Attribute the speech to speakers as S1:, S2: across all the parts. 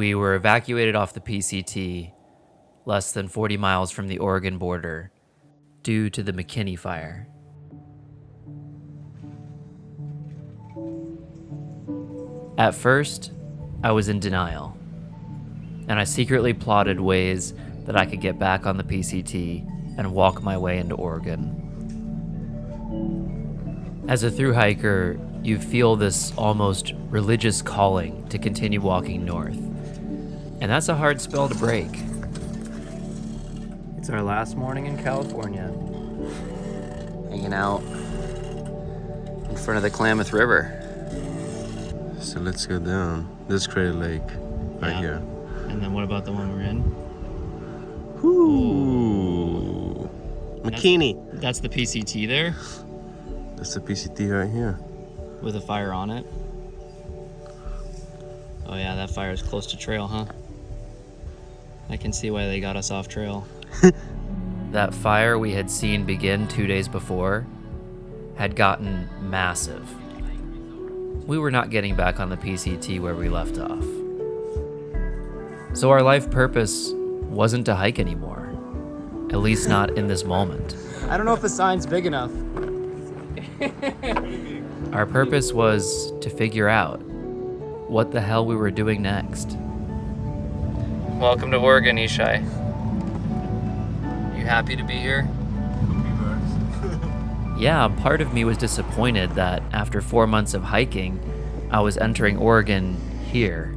S1: we were evacuated off the PCT less than 40 miles from the Oregon border due to the McKinney fire. At first, I was in denial, and I secretly plotted ways that I could get back on the PCT and walk my way into Oregon. As a thru hiker, you feel this almost religious calling to continue walking north, and that's a hard spell to break. It's our last morning in California, hanging out in front of the Klamath River.
S2: So let's go down this Crater Lake right here.
S1: And then what about the one we're in?
S2: Ooh. McKinney.
S1: That's the PCT there?
S2: That's the PCT right here.
S1: With a fire on it? Oh yeah, that fire is close to trail, huh? I can see why they got us off trail. That fire we had seen begin 2 days before had gotten massive. We were not getting back on the PCT where we left off. So our life purpose wasn't to hike anymore, at least not in this moment.
S3: I don't know if the sign's big enough.
S1: Our purpose was to figure out what the hell we were doing next. Welcome to Oregon, Ishai. You happy to be here? Yeah, part of me was disappointed that after 4 months of hiking, I was entering Oregon here.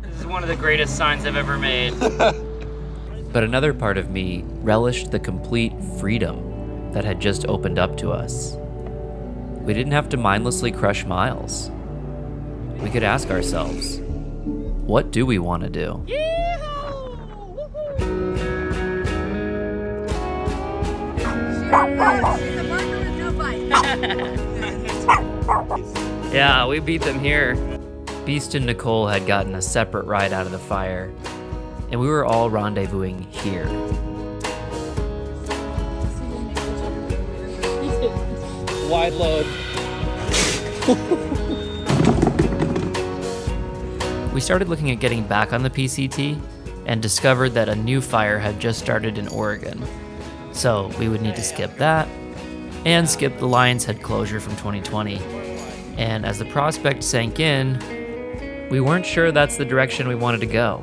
S3: This is one of the greatest signs I've ever made.
S1: But another part of me relished the complete freedom that had just opened up to us. We didn't have to mindlessly crush miles. We could ask ourselves, what do we want to do? Yeah, we beat them here. Beast and Nicole had gotten a separate ride out of the fire, and we were all rendezvousing here.
S3: Wide load.
S1: We started looking at getting back on the PCT and discovered that a new fire had just started in Oregon. So we would need to skip that and skip the Lion's Head closure from 2020. And as the prospect sank in, we weren't sure that's the direction we wanted to go.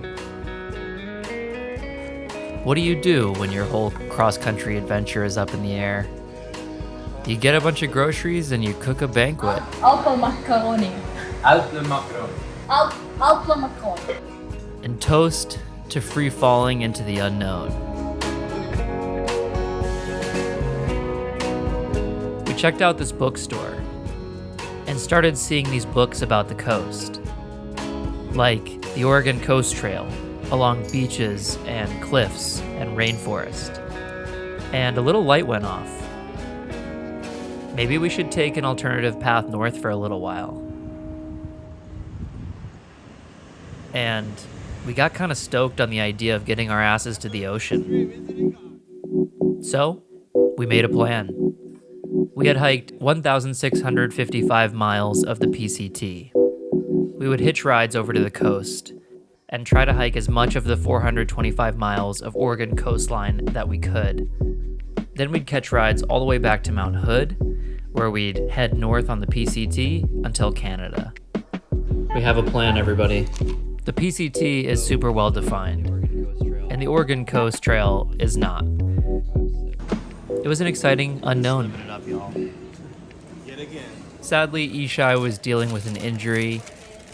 S1: What do you do when your whole cross-country adventure is up in the air? You get a bunch of groceries and you cook a banquet.
S4: Alpha macaroni.
S3: Alpha macaroni.
S4: Alpha macaroni.
S1: And toast to free falling into the unknown. We checked out this bookstore and started seeing these books about the coast, like the Oregon Coast Trail along beaches and cliffs and rainforest. And a little light went off. Maybe we should take an alternative path north for a little while. And we got kind of stoked on the idea of getting our asses to the ocean. So, we made a plan. We had hiked 1,655 miles of the PCT. We would hitch rides over to the coast and try to hike as much of the 425 miles of Oregon coastline that we could. Then we'd catch rides all the way back to Mount Hood, where we'd head north on the PCT until Canada. We have a plan, everybody. The PCT is super well defined, and the Oregon Coast Trail is not. It was an exciting unknown. Sadly, Ishai was dealing with an injury,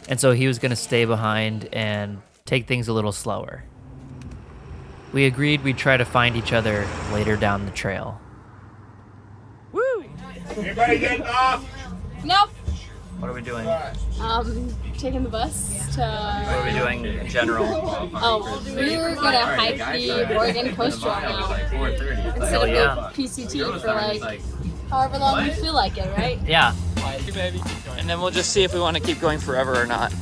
S1: and so he was going to stay behind and take things a little slower. We agreed we'd try to find each other later down the trail.
S4: Woo! Anybody getting off? Nope.
S1: What are we doing?
S4: Taking the bus to...
S1: What are we doing in general?
S4: Oh, we're gonna hike the Oregon Coast Trail now. Instead of the PCT for like however long we feel like it, right?
S1: Yeah. And then we'll just see if we want to keep going forever or not.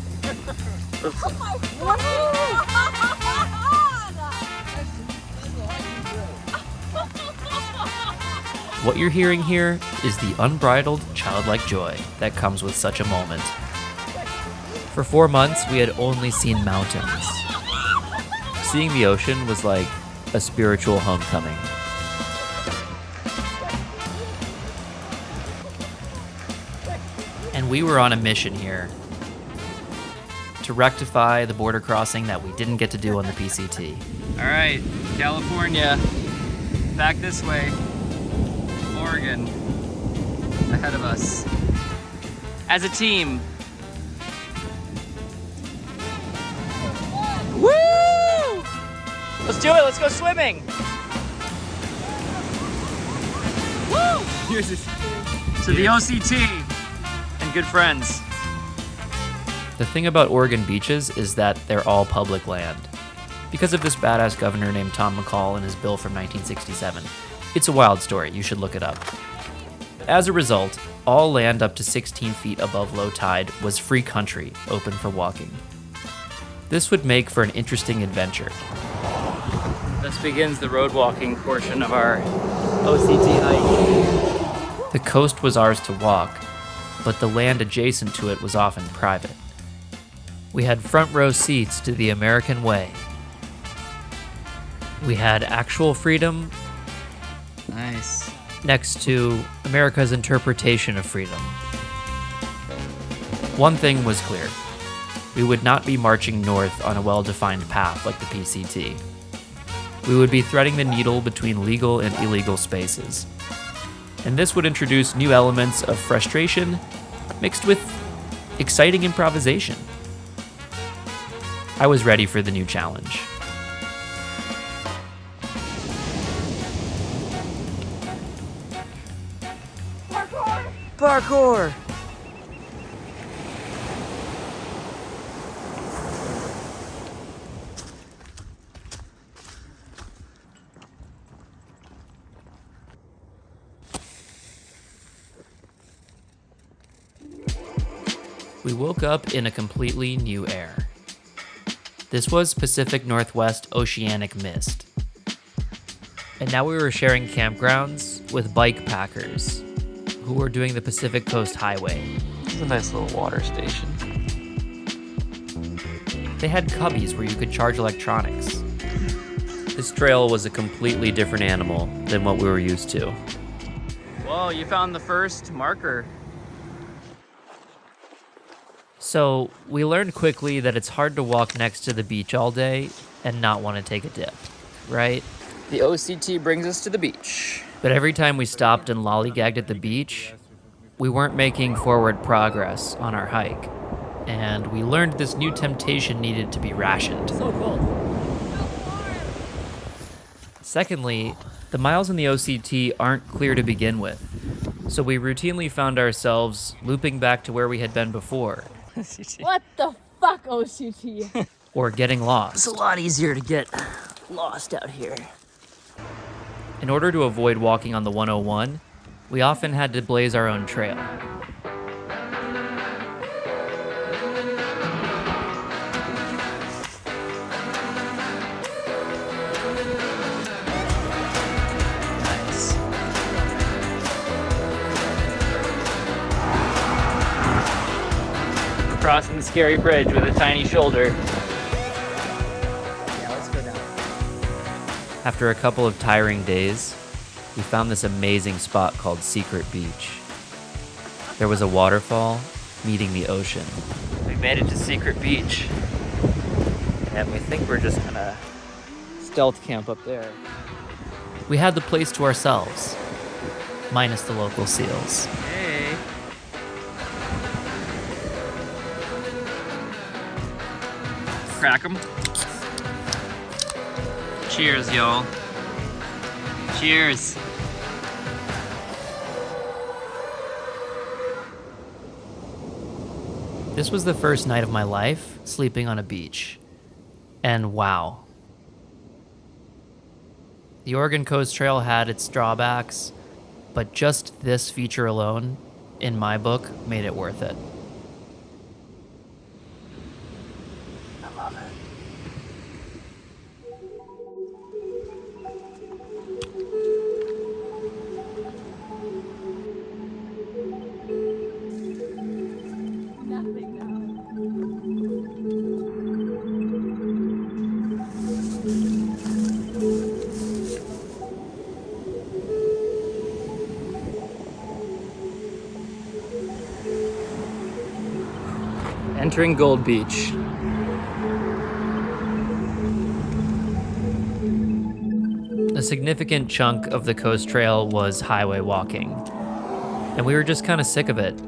S1: What you're hearing here is the unbridled childlike joy that comes with such a moment. For 4 months, we had only seen mountains. Seeing the ocean was like a spiritual homecoming. And we were on a mission here to rectify the border crossing that we didn't get to do on the PCT.
S3: All right, California, back this way. Oregon, ahead of us. As a team. Woo! Let's do it, let's go swimming. Woo! Here's this. To the OCT and good friends.
S1: The thing about Oregon beaches is that they're all public land. Because of this badass governor named Tom McCall and his bill from 1967. It's a wild story, you should look it up. As a result, all land up to 16 feet above low tide was free country, open for walking. This would make for an interesting adventure.
S3: This begins the road walking portion of our OCT hike.
S1: The coast was ours to walk, but the land adjacent to it was often private. We had front row seats to the American way. We had actual freedom.
S3: Nice.
S1: Next to America's interpretation of freedom. One thing was clear. We would not be marching north on a well-defined path like the PCT. We would be threading the needle between legal and illegal spaces. And this would introduce new elements of frustration mixed with exciting improvisation. I was ready for the new challenge.
S3: Parkour!
S1: We woke up in a completely new air. This was Pacific Northwest oceanic mist. And now we were sharing campgrounds with bike packers who were doing the Pacific Coast Highway.
S3: It's a nice little water station.
S1: They had cubbies where you could charge electronics. This trail was a completely different animal than what we were used to.
S3: Whoa, you found the first marker.
S1: So we learned quickly that it's hard to walk next to the beach all day and not want to take a dip, right?
S3: The OCT brings us to the beach.
S1: But every time we stopped and lollygagged at the beach, we weren't making forward progress on our hike. And we learned this new temptation needed to be rationed.
S3: So cold.
S1: Secondly, the miles in the OCT aren't clear to begin with. So we routinely found ourselves looping back to where we had been before.
S4: What the fuck, OCT?
S1: Or getting lost.
S3: It's a lot easier to get lost out here.
S1: In order to avoid walking on the 101, we often had to blaze our own trail.
S3: Nice. We're crossing the scary bridge with a tiny shoulder. Yeah, let's go down.
S1: After a couple of tiring days, we found this amazing spot called Secret Beach. There was a waterfall meeting the ocean.
S3: We made it to Secret Beach. And we think we're just gonna stealth camp up there.
S1: We had the place to ourselves, minus the local seals.
S3: Hey. Crack 'em. Cheers, y'all. Cheers.
S1: This was the first night of my life sleeping on a beach. And wow. The Oregon Coast Trail had its drawbacks, but just this feature alone, in my book, made it worth it. I love it.
S4: Nothing now.
S3: entering Gold Beach.
S1: A significant chunk of the coast trail was highway walking, and we were just kind of sick of it.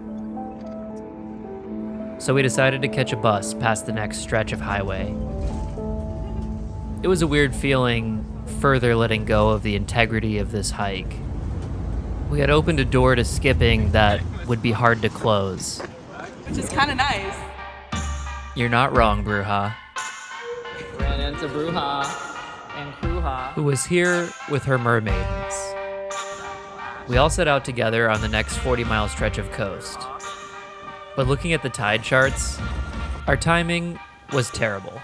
S1: So we decided to catch a bus past the next stretch of highway. It was a weird feeling, further letting go of the integrity of this hike. We had opened a door to skipping that would be hard to close.
S5: Which is kind of nice.
S1: You're not wrong, Bruja,
S3: Ran into Bruja and Kruja.
S1: who was here with her mermaidens. We all set out together on the next 40-mile stretch of coast. But looking at the tide charts, our timing was terrible.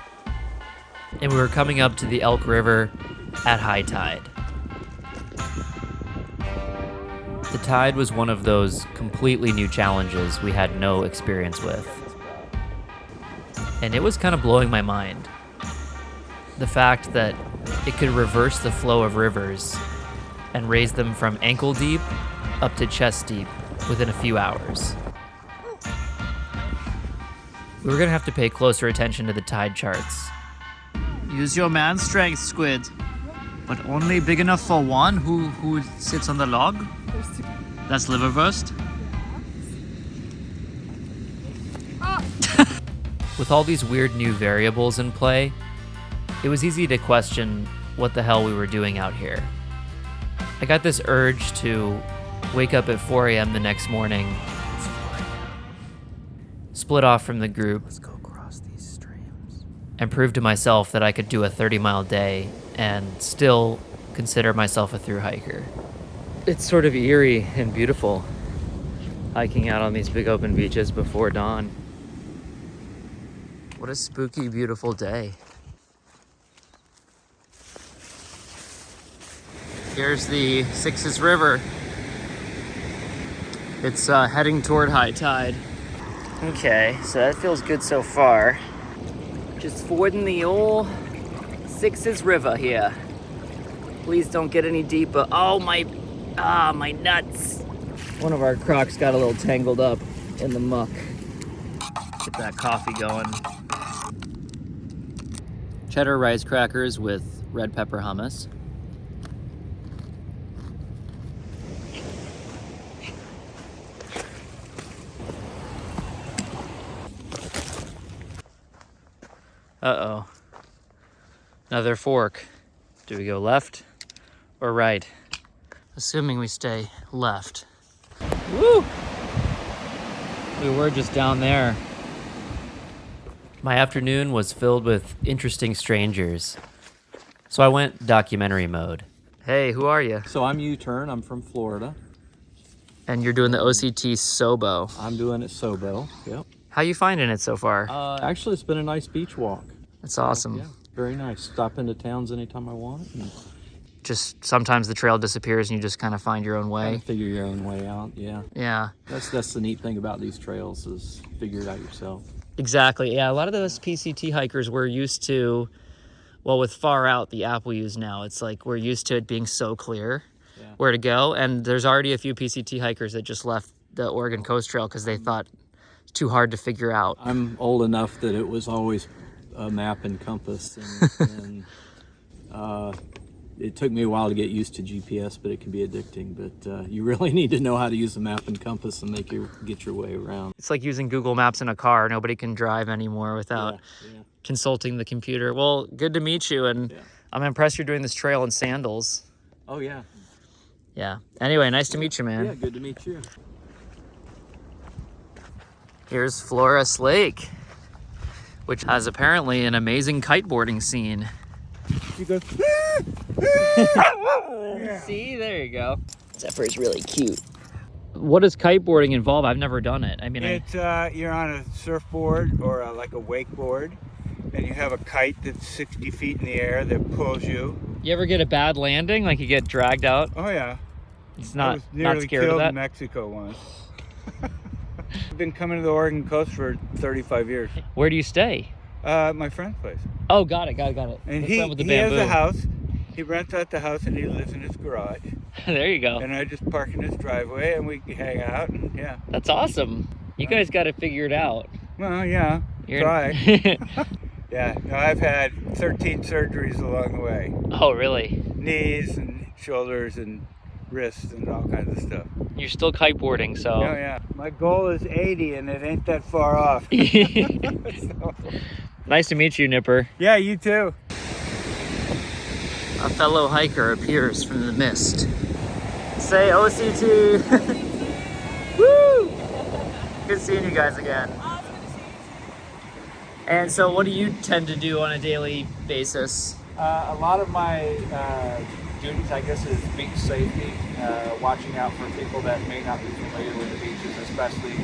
S1: And we were coming up to the Elk River at high tide. The tide was one of those completely new challenges we had no experience with. And it was kind of blowing my mind. The fact that it could reverse the flow of rivers and raise them from ankle deep up to chest deep within a few hours. We were gonna have to pay closer attention to the tide charts.
S3: Use your man strength, Squid. But only big enough for one who sits on the log? That's liverwurst.
S1: With all these weird new variables in play, it was easy to question what the hell we were doing out here. I got this urge to wake up at 4 a.m. the next morning, split off from the group, and prove to myself that I could do a 30-mile day and still consider myself a thru hiker.
S3: It's sort of eerie and beautiful, hiking out on these big open beaches before dawn. What a spooky, beautiful day. Here's the Sixes River. It's heading toward high tide. Okay, so that feels good so far. Just fording the old Sixes River here. Please don't get any deeper. Oh, my nuts. One of our Crocs got a little tangled up in the muck. Get that coffee going. Cheddar rice crackers with red pepper hummus. Uh-oh. Another fork. Do we go left or right? Assuming we stay left. Woo! We were just down there.
S1: My afternoon was filled with interesting strangers, so I went documentary mode.
S3: Hey, who are you?
S6: So I'm U-Turn, I'm from Florida.
S3: And you're doing the OCT Sobo.
S6: I'm doing it Sobo, yep.
S3: How you finding it so far?
S6: Actually, it's been a nice beach walk.
S3: That's awesome.
S6: Yeah, very nice. Stop into towns anytime I want. And
S3: Just sometimes the trail disappears and you just kind of find your own way.
S6: kind of figure your own way out, yeah.
S3: Yeah,
S6: That's the neat thing about these trails is figure it out yourself.
S3: exactly. Yeah, a lot of those PCT hikers were used to, well, with Far Out, the app we use now, it's like we're used to it being so clear where to go. And there's already a few PCT hikers that just left the Oregon Coast Trail because they thought it's too hard to figure out.
S6: I'm old enough that it was always a map and compass, and it took me a while to get used to GPS, but it can be addicting. But you really need to know how to use a map and compass and get your way around.
S3: It's like using Google Maps in a car. Nobody can drive anymore without consulting the computer. Well, good to meet you, and I'm impressed you're doing this trail in sandals.
S6: Oh yeah.
S3: Yeah. Anyway, nice to meet you, man.
S6: Yeah, good to meet you.
S3: Here's Flores Lake, which has apparently an amazing kiteboarding scene.
S7: You go.
S3: See, there you go. Zephyr is really cute. What does kiteboarding involve? I've never done it. I mean,
S7: It's you're on a surfboard or like a wakeboard, and you have a kite that's 60 feet in the air that pulls you.
S3: you ever get a bad landing? Like you get dragged out?
S7: Oh yeah.
S3: It's
S7: I
S3: not
S7: was nearly
S3: scared of
S7: killed
S3: that?
S7: in Mexico once. I've been coming to the Oregon coast for 35 years.
S3: Where do you stay?
S7: My friend's place.
S3: Oh, got it.
S7: And
S3: The
S7: he
S3: friend with the
S7: has
S3: bamboo.
S7: a house. He rents out the house and he lives in his garage.
S3: There you go.
S7: And I just park in his driveway and we hang out and yeah.
S3: That's awesome. You guys got to figure it out.
S7: Well, yeah,
S3: You're-
S7: try. Yeah, no, I've had 13 surgeries along the way.
S3: Oh, really?
S7: Knees and shoulders and wrists and all kinds of stuff.
S3: You're still kiteboarding, so.
S7: Oh, yeah. My goal is 80 and it ain't that far off. So,
S3: Nice to meet you, Nipper.
S7: yeah, you too.
S3: A fellow hiker appears from the mist. Say OCT. Woo! Good seeing you guys again. And so what do you tend to do on a daily basis?
S6: A lot of my duties, I guess, is beach safety, watching out for people that may not be familiar with the beaches, especially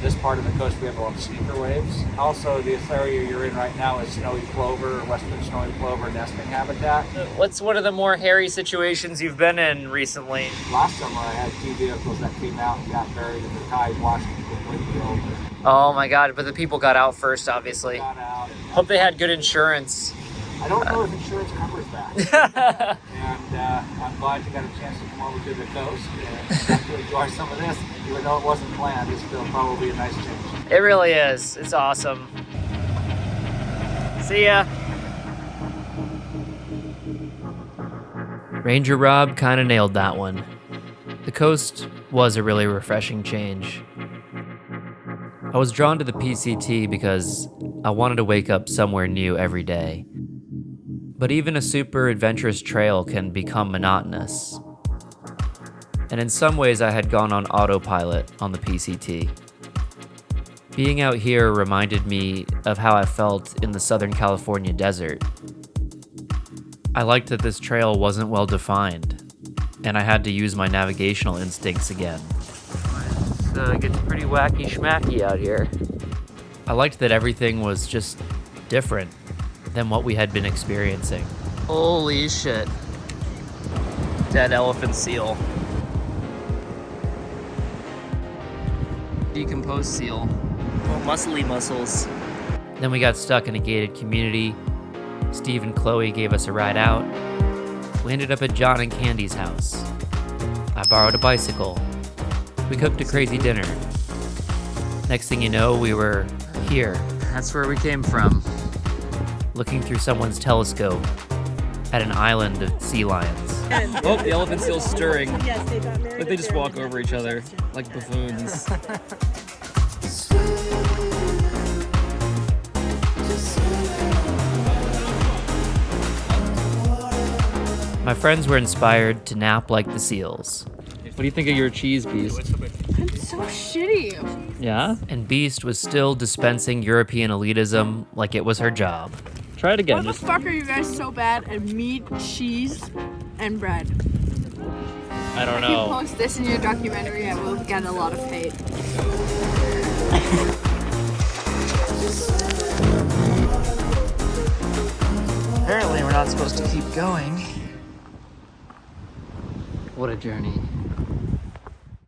S6: this part of the coast. We have a lot of sneaker waves. Also, this area you're in right now is snowy plover, western snowy plover nesting habitat.
S3: What's one of the more hairy situations you've been in recently?
S6: Last summer, I had 2 vehicles that came out and got buried in the tide, washing completely over.
S3: Oh my God, but the people got out first, obviously.
S6: Got out.
S3: Hope they had good insurance.
S6: I don't know if insurance covers that. And I'm glad you got a chance to come over to the coast and got to enjoy some of this. Even though it wasn't planned, it's still probably a nice change.
S3: It really is. It's awesome. See ya.
S1: Ranger Rob kind of nailed that one. The coast was a really refreshing change. I was drawn to the PCT because I wanted to wake up somewhere new every day. But even a super adventurous trail can become monotonous. And in some ways I had gone on autopilot on the PCT. Being out here reminded me of how I felt in the Southern California desert. I liked that this trail wasn't well defined, and I had to use my navigational instincts again.
S3: It gets pretty wacky schmacky out here.
S1: I liked that everything was just different than what we had been experiencing.
S3: Holy shit. Dead elephant seal. Decomposed seal. Oh, muscly muscles.
S1: Then we got stuck in a gated community. Steve and Chloe gave us a ride out. We ended up at John and Candy's house. I borrowed a bicycle. We cooked a crazy dinner. Next thing you know, we were here,
S3: That's where we came from.
S1: looking through someone's telescope at an island of sea lions.
S8: Oh, the elephant seal's stirring. Like they just walk over each other like buffoons.
S1: My friends were inspired to nap like the seals.
S8: What do you think of your cheese, Beast?
S4: It's so shitty.
S8: Yeah?
S1: And Beast was still dispensing European elitism like it was her job.
S8: Try it again.
S5: Why the
S8: Just
S5: fuck are you guys so bad at meat, cheese, and bread?
S8: I don't
S5: If you
S8: know.
S5: post this in your documentary, I will get a lot of hate.
S3: Apparently we're not supposed to keep going. What a journey.